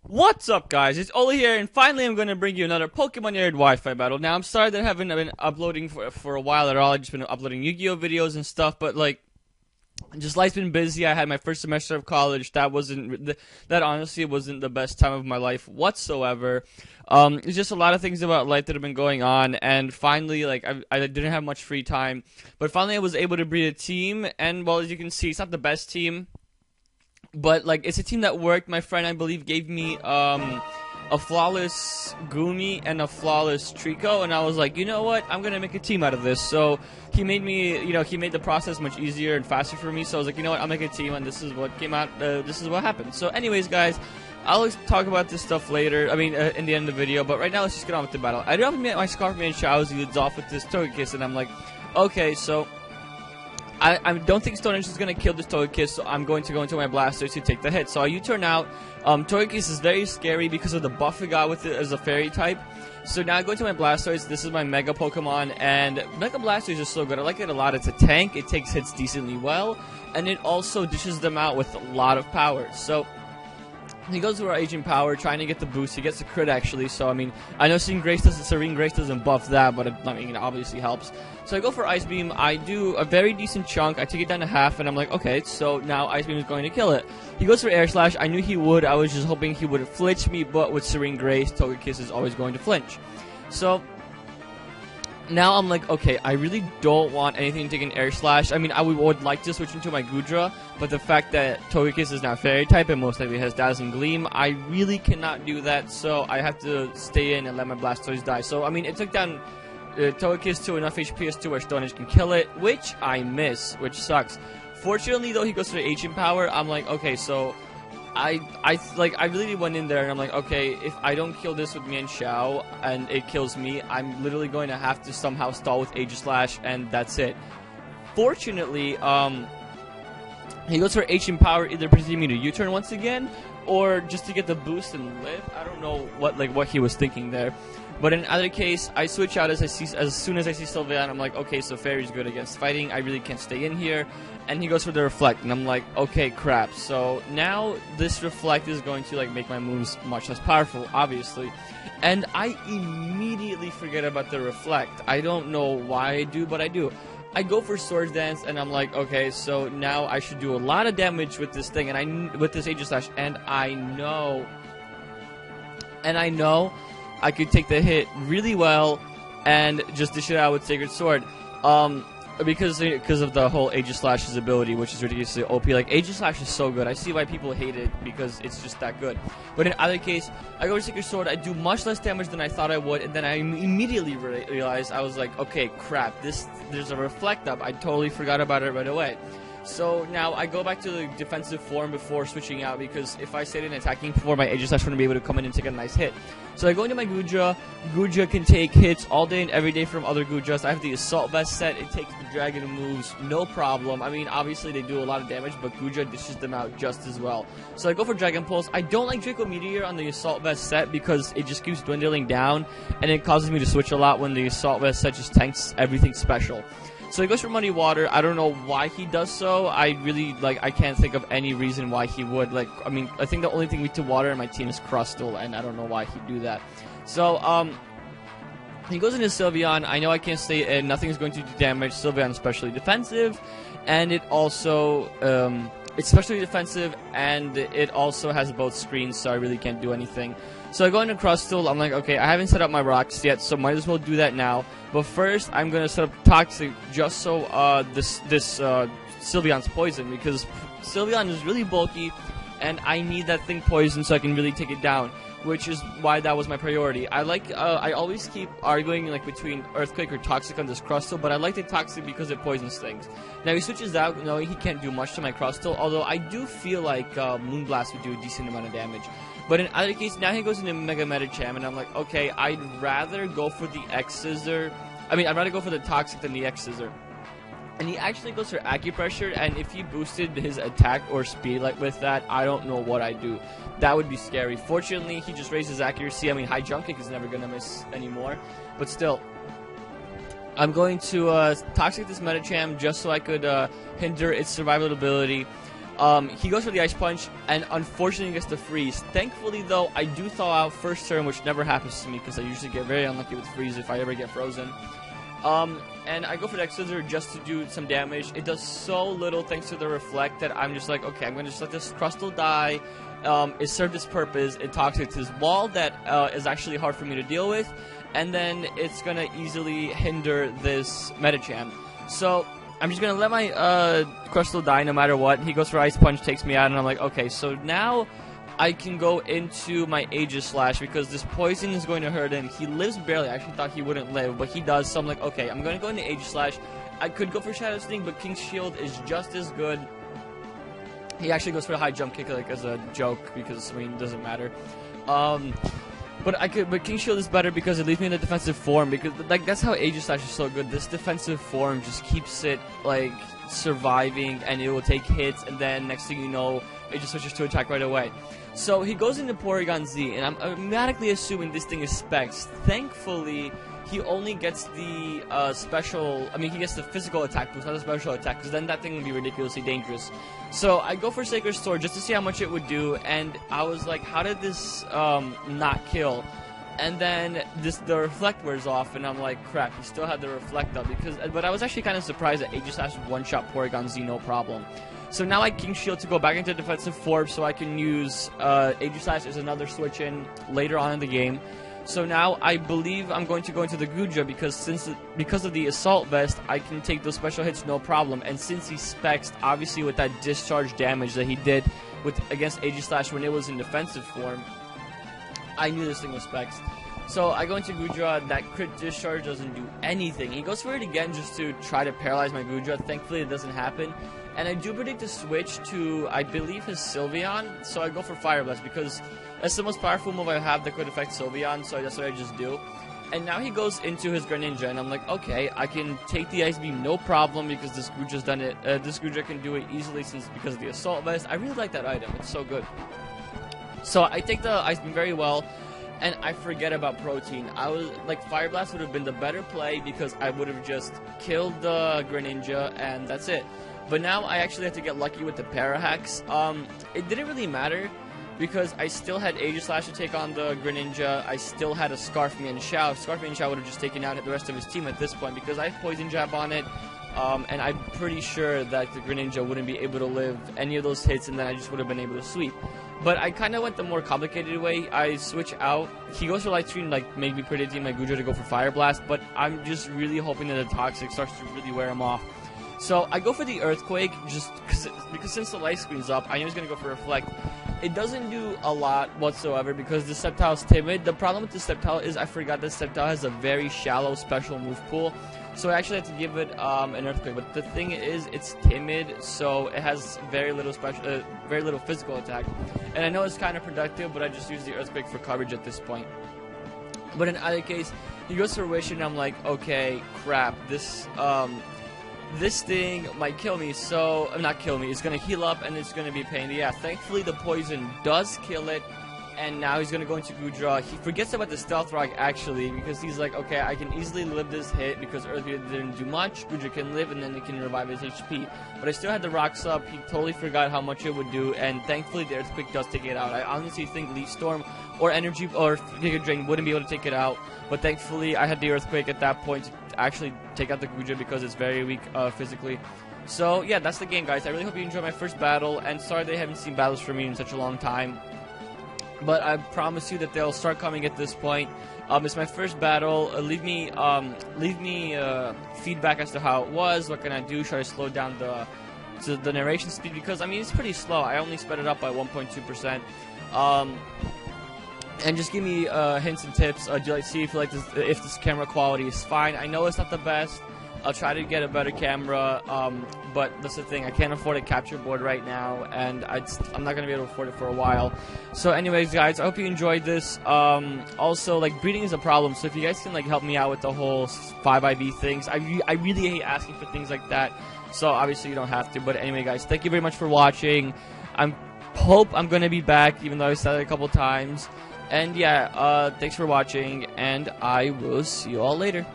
What's up, guys? It's Oleh here, and finally I'm going to bring you another Pokemon Nerd Wi-Fi battle. Now, I'm sorry that I haven't been uploading for a while at all. I've just been uploading Yu-Gi-Oh! Videos and stuff, but, like, just life's been busy. I had my first semester of college. That honestly wasn't the best time of my life whatsoever. It's just a lot of things about life that have been going on, and finally, like, I didn't have much free time, but finally I was able to breed a team, and, well, as you can see, it's not the best team. But, like, it's a team that worked. My friend, I believe, gave me, a flawless Goomy and a flawless Trico, and I was like, you know what? I'm gonna make a team out of this. So, he made me, he made the process much easier and faster for me, so I was like, you know what? I'll make a team, and this is what came out, this is what happened. So, anyways, guys, I'll talk about this stuff later, in the end of the video, but right now, let's just get on with the battle. I do have my Scarfman Showers, he leads off with this Togekiss, and I'm like, okay, so I don't think Stone Edge is going to kill this Togekiss, so I'm going to go into my Blastoise to take the hit. So I U-turn out. Togekiss is very scary because of the buff I got with it as a fairy type. So now I go into my Blastoise. This is my Mega Pokemon, and Mega Blastoise is so good. I like it a lot. It's a tank. It takes hits decently well, and it also dishes them out with a lot of power. So he goes to our Agent Power, trying to get the boost. He gets the crit, actually, so, I mean, I know Serene Grace doesn't buff that, but, it obviously helps. So I go for Ice Beam. I do a very decent chunk. I take it down to half, and I'm like, okay, so now Ice Beam is going to kill it. He goes for Air Slash. I knew he would. I was just hoping he would flinch me, but with Serene Grace, Togekiss is always going to flinch. So now I'm like, okay, I really don't want anything to take an Air Slash. I mean, I would like to switch into my Goodra, but the fact that Togekiss is now Fairy type and most likely has Dazzling Gleam, I really cannot do that, so I have to stay in and let my Blastoise die. So, I mean, it took down Togekiss to enough HP as to where Stone Edge can kill it, which I miss, which sucks. Fortunately, though, he goes for the Agent Power. I'm like, okay, so I really went in there and I'm like, okay, if I don't kill this with Mian Xiao and it kills me, I'm literally going to have to somehow stall with Aegislash, and that's it. Fortunately, he goes for Agent Power, either proceeding me to U-turn once again, or just to get the boost and live. I don't know what he was thinking there. But in either case, I switch out as soon as I see Sylveon. I'm like, okay, so Fairy's good against fighting. I really can't stay in here. And he goes for the Reflect, and I'm like, okay, crap. So now this Reflect is going to, like, make my moves much less powerful, obviously. And I immediately forget about the Reflect. I don't know why I do, but I do. I go for Swords Dance, and I'm like, okay, so now I should do a lot of damage with this thing, and with this Aegislash, and I know I could take the hit really well and just dish it out with Sacred Sword. Because of the whole Aegislash's ability, which is ridiculously OP. Like, Aegislash is so good. I see why people hate it, because it's just that good. But in either case, I go to Sacred Sword, I do much less damage than I thought I would, and then I immediately realized, I was like, okay, crap, there's a Reflect up. I totally forgot about it right away. So now I go back to the defensive form before switching out, because if I stayed in attacking form, my Aegislash wouldn't be able to come in and take a nice hit. So I go into my Goodra. Goodra can take hits all day and every day from other Goodras. I have the Assault Vest set. It takes the Dragon moves, no problem. I mean, obviously they do a lot of damage, but Goodra dishes them out just as well. So I go for Dragon Pulse. I don't like Draco Meteor on the Assault Vest set because it just keeps dwindling down, and it causes me to switch a lot when the Assault Vest set just tanks everything special. So he goes for Muddy Water. I don't know why he does so. I can't think of any reason why he would. Like, I mean, I think the only thing weak to water in my team is Crustle, and I don't know why he'd do that. So, he goes into Sylveon. I know I can't stay in. Nothing's going to do damage. Sylveon is especially defensive, and it also, it's especially defensive, and it also has both screens, so I really can't do anything. So I go into Crustle. I'm like, okay, I haven't set up my rocks yet, so might as well do that now. But first, I'm going to set up Toxic just so this Sylveon's poison, because Sylveon is really bulky, and I need that thing poisoned so I can really take it down, which is why that was my priority. I always keep arguing like between Earthquake or Toxic on this Crustle, but I like the Toxic because it poisons things. Now he switches out, knowing he can't do much to my Crustle, although I do feel like Moonblast would do a decent amount of damage. But in either case, now he goes into Mega Medicham, and I'm like, okay, I'd rather go for the X-Scissor. I mean, I'd rather go for the Toxic than the X-Scissor. And he actually goes for Acupressure, and if he boosted his attack or speed like with that, I don't know what I'd do. That would be scary. Fortunately, he just raised his accuracy. I mean, High Jump Kick is never going to miss anymore. But still, I'm going to Toxic this Medicham just so I could hinder its survival ability. He goes for the Ice Punch, and unfortunately gets the freeze. Thankfully, though, I do thaw out first turn, which never happens to me because I usually get very unlucky with freeze if I ever get frozen. And I go for the X-Scissor just to do some damage. It does so little thanks to the Reflect that I'm just like, okay, I'm going to just let this Crustle die. It served its purpose. It toxics his wall that is actually hard for me to deal with. And then it's going to easily hinder this Metachan. So I'm just going to let my Crustle die no matter what. He goes for Ice Punch, takes me out, and I'm like, okay, so now I can go into my Aegis Slash because this poison is going to hurt him. He lives barely. I actually thought he wouldn't live, but he does. So I'm like, okay, I'm going to go into Aegis Slash. I could go for Shadow Sting, but King's Shield is just as good. He actually goes for a high jump kick like as a joke because, I mean, it doesn't matter. But King's Shield is better because it leaves me in the defensive form because, like, that's how Aegis Slash is so good. This defensive form just keeps it, like, surviving, and it will take hits, and then next thing you know, it just switches to attack right away. So he goes into Porygon Z, and I'm automatically assuming this thing is Specs. Thankfully, he only gets the special, I mean, he gets the physical attack boost, not the special attack, because then that thing would be ridiculously dangerous. So I go for Sacred Sword just to see how much it would do, and I was like, how did this not kill? And then the Reflect wears off, and I'm like, crap, he still had the Reflect up. But I was actually kind of surprised that Aegis Slash one-shot Porygon Z, no problem. So now I King Shield to go back into defensive form so I can use Aegis Slash as another switch in later on in the game. So now I believe I'm going to go into the Guja because of the Assault Vest, I can take those special hits no problem. And since he specs, obviously with that discharge damage that he did against Aegis Slash when it was in defensive form, I knew this thing was specs. So I go into Guja, that crit discharge doesn't do anything. He goes for it again just to try to paralyze my Guja. Thankfully it doesn't happen. And I do predict a switch to, I believe, his Sylveon. So I go for Fire Blast because that's the most powerful move I have that could affect Sylveon. So that's what I just do. And now he goes into his Greninja, and I'm like, okay, I can take the Ice Beam no problem because this Guja's done it. This Guja can do it easily because of the Assault Vest. I really like that item. It's so good. So I take the Ice Beam very well, and I forget about Protein. I was like, Fire Blast would have been the better play because I would have just killed the Greninja, and that's it. But now I actually have to get lucky with the Parahex. It didn't really matter because I still had Aegis Slash to take on the Greninja. I still had a Scarf Mian Shao. Scarf Mian Shao would have just taken out the rest of his team at this point because I have Poison Jab on it. And I'm pretty sure that the Greninja wouldn't be able to live any of those hits, and then I just would have been able to sweep. But I kind of went the more complicated way. I switch out. He goes for Light Screen, like maybe predicting my Guja to go for Fire Blast, but I'm just really hoping that the Toxic starts to really wear him off. So I go for the Earthquake just because since the Light Screen's up, I knew he was going to go for Reflect. It doesn't do a lot whatsoever because the Sceptile's timid. The problem with the Sceptile is I forgot that Sceptile has a very shallow special move pool. So I actually had to give it an Earthquake. But the thing is, it's timid, so it has very little physical attack. And I know it's kind of productive, but I just use the Earthquake for coverage at this point. But in either case, he goes for Wish, and I'm like, okay, crap, this thing might kill me, so not kill me, it's gonna heal up and it's gonna be a pain in the ass. Thankfully the poison does kill it, and now he's gonna go into Guja. He forgets about the Stealth Rock actually, because he's like, okay, I can easily live this hit because earlier didn't do much. Guja can live and then he can revive his HP. But I still had the Rocks up, he totally forgot how much it would do, and thankfully the Earthquake does take it out. I honestly think Leaf Storm or Energy or Giga Drain wouldn't be able to take it out, but thankfully I had the Earthquake at that point to actually take out the Guja because it's very weak physically. So yeah, that's the game, guys. I really hope you enjoyed my first battle, and sorry they haven't seen battles from me in such a long time, but I promise you that they'll start coming at this point. It's my first battle. Leave me feedback as to how it was. What can I do? Should I slow down the narration speed? Because I mean, it's pretty slow. I only sped it up by 1.2%. And just give me hints and tips. Do you see if this camera quality is fine? I know it's not the best. I'll try to get a better camera, but that's the thing. I can't afford a capture board right now, and I'm not gonna be able to afford it for a while. So, anyways, guys, I hope you enjoyed this. Also, like, breeding is a problem, so if you guys can like help me out with the whole 5IV things, I really hate asking for things like that. So obviously you don't have to. But anyway, guys, thank you very much for watching. Hope I'm gonna be back, even though I said it a couple times. And yeah, thanks for watching, and I will see you all later.